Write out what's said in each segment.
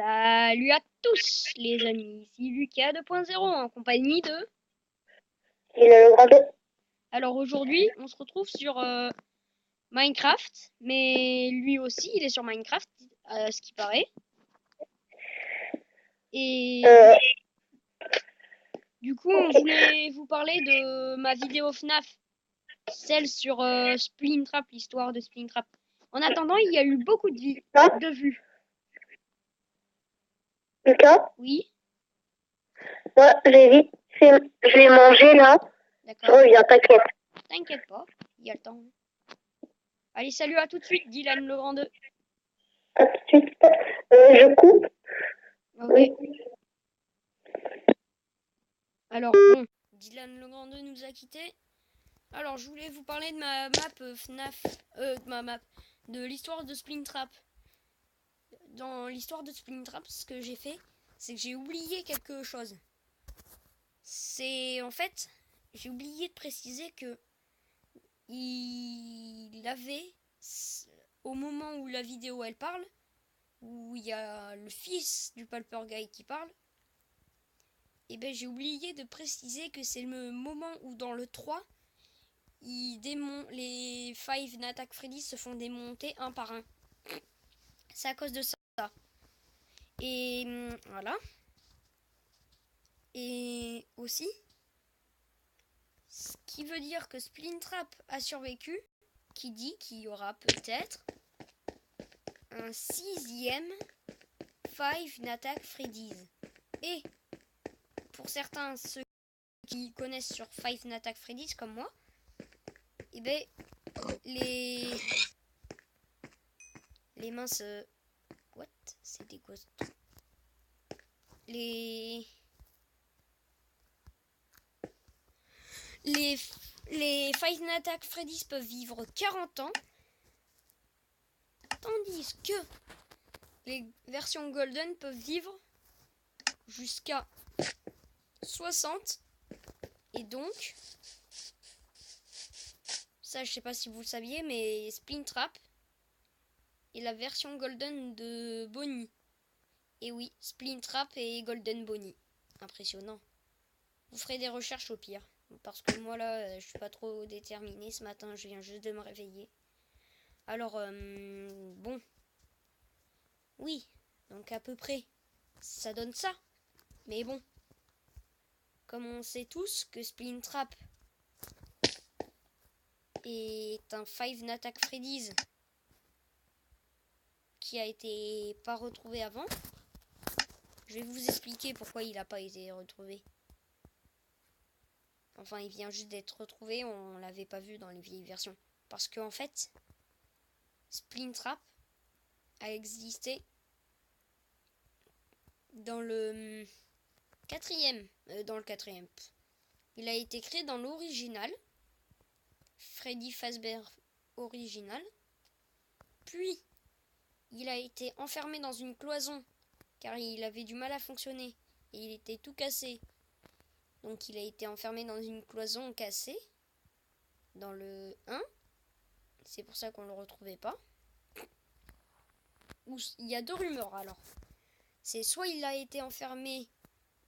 Salut à tous les amis, ici Lucas 2.0 en compagnie de... Il a le grand 2. Alors aujourd'hui, on se retrouve sur Minecraft, mais lui aussi, il est sur Minecraft, à ce qui paraît. Et du coup, je voulais vous parler de ma vidéo FNAF, celle sur Springtrap, l'histoire de Springtrap. En attendant, il y a eu beaucoup de vues. Lucas, Oui, moi, j'ai vite fait, je l'ai mangé là. Je d'accord. reviens, t'inquiète. T'inquiète pas, il y a le temps. Allez, salut, à tout de suite, Dylan le grand 2. À tout de suite. Je coupe. Ok. Oui. Alors bon, Dylan le grand 2 nous a quittés. Alors je voulais vous parler de ma map FNAF, de l'histoire de Springtrap. Dans l'histoire de Springtrap, ce que j'ai fait, c'est que j'ai oublié quelque chose. C'est en fait, j'ai oublié de préciser que il avait, au moment où la vidéo elle parle, où il y a le fils du Palper Guy qui parle, et ben j'ai oublié de préciser que c'est le moment où dans le 3, les Five Nights at Freddy's se font démonter un par un. C'est à cause de ça. Et voilà. Et aussi, ce qui veut dire que Springtrap a survécu, qui dit qu'il y aura peut-être un 6e Five Nights at Freddy's. Et pour certains, ceux qui connaissent sur Five Nights at Freddy's comme moi, et ben les minces what, c'est des ghosts. Les Five Nights at Freddy's peuvent vivre 40 ans, tandis que les versions Golden peuvent vivre jusqu'à 60. Et donc, ça je sais pas si vous le saviez, mais Springtrap est la version Golden de Bonnie. Et oui, Springtrap et Golden Bonnie. Impressionnant. Vous ferez des recherches au pire. Parce que moi là, je suis pas trop déterminée ce matin, je viens juste de me réveiller. Alors, bon. Oui, donc à peu près, ça donne ça. Mais bon, comme on sait tous que Springtrap est un Five Nights at Freddy's qui a été pas retrouvé avant, je vais vous expliquer pourquoi il n'a pas été retrouvé. Enfin, il vient juste d'être retrouvé, on l'avait pas vu dans les vieilles versions. Parce qu'en fait, Springtrap a existé dans le quatrième. Il a été créé dans l'original, Freddy Fazbear original. Puis, il a été enfermé dans une cloison, car il avait du mal à fonctionner. Et il était tout cassé. Donc il a été enfermé dans une cloison cassée, dans le 1. C'est pour ça qu'on ne le retrouvait pas. Il y a deux rumeurs alors. C'est soit il a été enfermé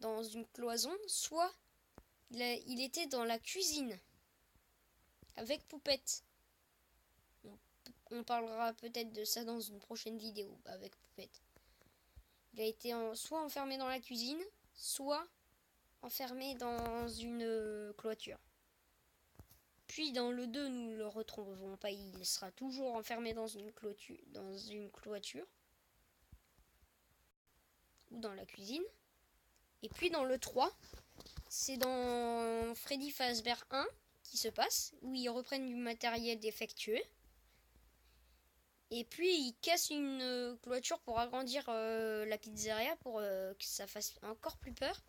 dans une cloison, soit il était dans la cuisine avec Poupette. On parlera peut-être de ça dans une prochaine vidéo avec Poupette. Il a été soit enfermé dans la cuisine, soit enfermé dans une clôture. Puis dans le 2, nous ne le retrouverons pas. Il sera toujours enfermé dans une clôture ou dans la cuisine. Et puis dans le 3, c'est dans Freddy Fazbear 1 qui se passe, où ils reprennent du matériel défectueux. Et puis ils cassent une clôture pour agrandir la pizzeria pour que ça fasse encore plus peur.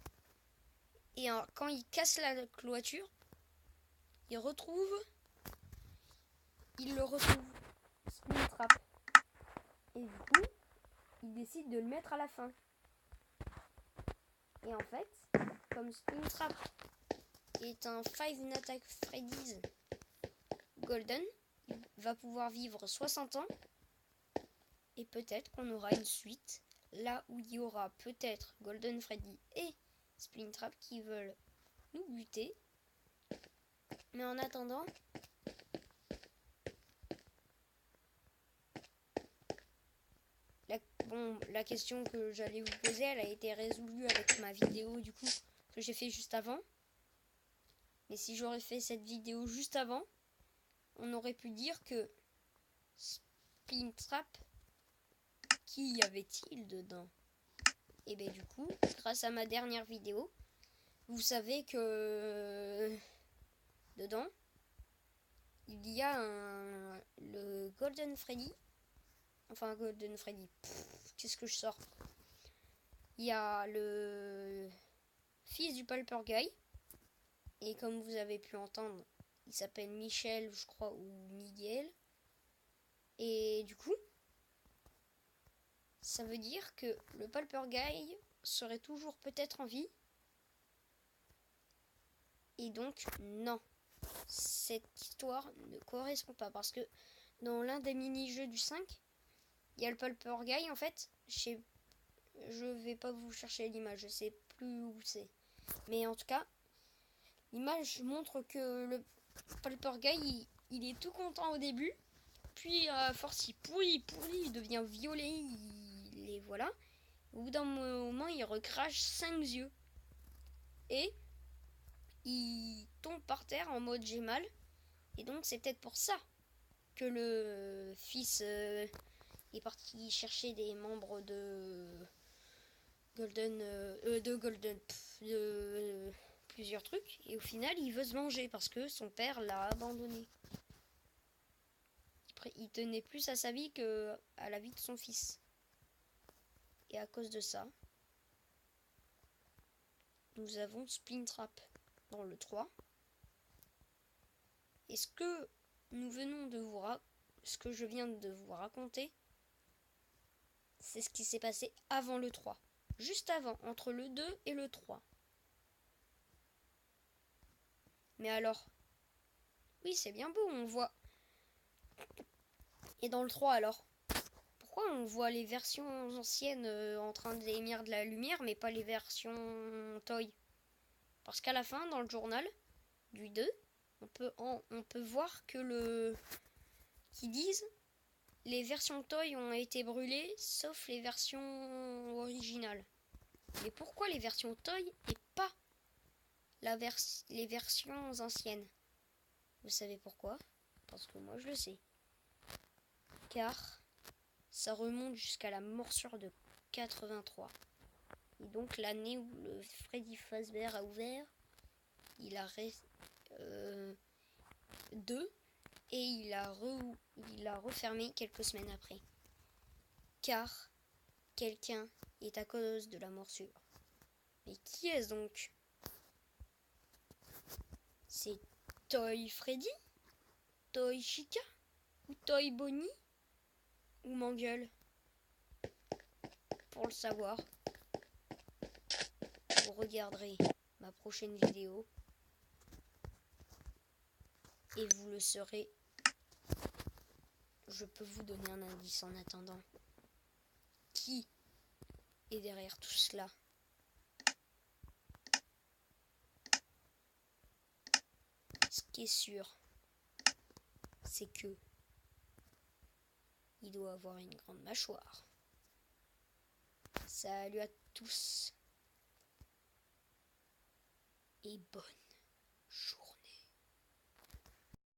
Et quand ils cassent la clôture, il le retrouve Springtrap. Et du coup, il décide de le mettre à la fin. Et en fait, comme Springtrap est un Five Nights at Freddy's Golden, il va pouvoir vivre 60 ans. Et peut-être qu'on aura une suite là où il y aura peut-être Golden Freddy et Springtrap qui veulent nous buter. Mais en attendant, la question que j'allais vous poser, elle a été résolue avec ma vidéo du coup que j'ai fait juste avant. Mais si j'aurais fait cette vidéo juste avant, on aurait pu dire que Springtrap, qui y avait-il dedans? Et bien du coup, grâce à ma dernière vidéo, vous savez que dedans, il y a le Golden Freddy. Enfin, Golden Freddy. Qu'est-ce que je sors? Il y a le fils du Palperguy. Et comme vous avez pu entendre, il s'appelle Michel, je crois, ou Miguel. Et du coup, ça veut dire que le Palperguy serait toujours peut-être en vie. Et donc, non. Cette histoire ne correspond pas. Parce que dans l'un des mini-jeux du 5, il y a le Palperguy, en fait. Je vais pas vous chercher l'image, je sais plus où c'est. Mais en tout cas, l'image montre que le Palperguy, il est tout content au début. Puis à force, il pourrit, il devient violet. Et voilà. Au bout d'un moment, il recrache 5 yeux. Et il tombe par terre en mode j'ai mal. Et donc c'est peut-être pour ça que le fils est parti chercher des membres de plusieurs trucs. Et au final, il veut se venger parce que son père l'a abandonné. Il tenait plus à sa vie que à la vie de son fils. Et à cause de ça, nous avons Springtrap dans le 3. Et ce que ce que je viens de vous raconter, c'est ce qui s'est passé avant le 3. Juste avant, entre le 2 et le 3. Mais alors, oui, c'est bien beau, on voit. Et dans le 3 alors, pourquoi on voit les versions anciennes en train d'émettre de la lumière, mais pas les versions Toy? Parce qu'à la fin, dans le journal du 2, on peut voir que qui disent les versions Toy ont été brûlées, sauf les versions originales. Mais pourquoi les versions Toy et pas les versions anciennes? Vous savez pourquoi? Parce que moi je le sais. Car ça remonte jusqu'à la morsure de 83. Et donc l'année où le Freddy Fazbear a ouvert, il a deux et il a refermé quelques semaines après. Car quelqu'un est à cause de la morsure. Mais qui est-ce donc? C'est Toy Freddy? Toy Chica? Ou Toy Bonnie? Ou Mangueule? Pour le savoir, vous regarderez ma prochaine vidéo et vous le saurez. Je peux vous donner un indice en attendant. Qui est derrière tout cela? Ce qui est sûr, c'est que il doit avoir une grande mâchoire. Salut à tous et bonne